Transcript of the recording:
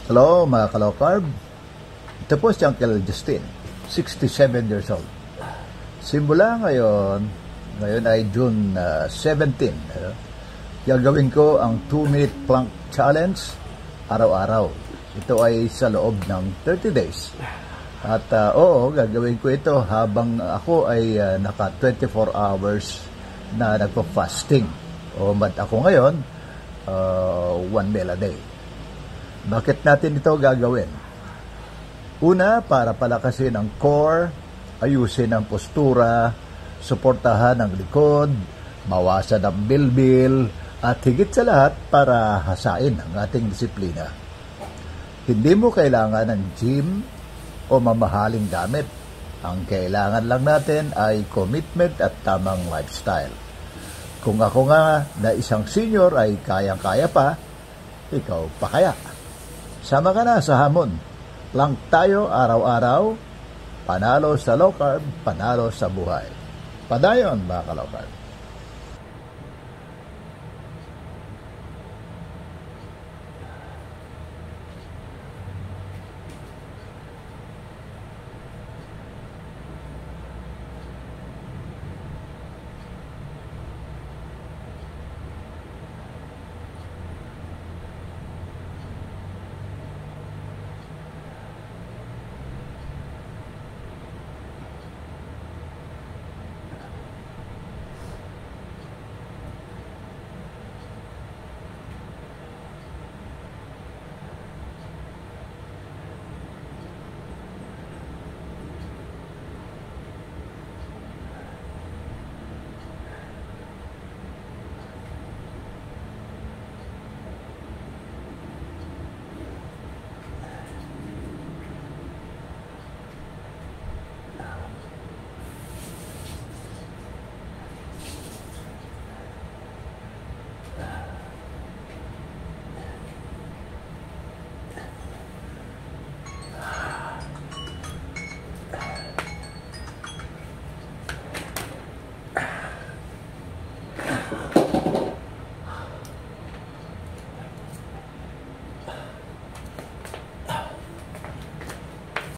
Hello mga ka-low-carb. Ito po si Uncle Justin, 67 years old. Simula ngayon ay June 17. Gagawin ko ang 2-minute plank challenge araw-araw. Ito ay sa loob ng 30 days. At gagawin ko ito habang ako ay naka 24 hours na nagpo-fasting. But ako ngayon, 1 meal a day. Bakit natin ito gagawin? Una, para palakasin ang core, ayusin ang postura, suportahan ang likod, mawasan ang bilbil, at higit sa lahat para hasain ang ating disiplina. Hindi mo kailangan ng gym o mamahaling gamit. Ang kailangan lang natin ay commitment at tamang lifestyle. Kung ako nga na isang senior ay kayang-kaya pa, ikaw pa kaya? Sama ka na sa hamon. Lang tayo araw-araw, panalo sa low carb, panalo sa buhay. Padayon mga ka-low carb.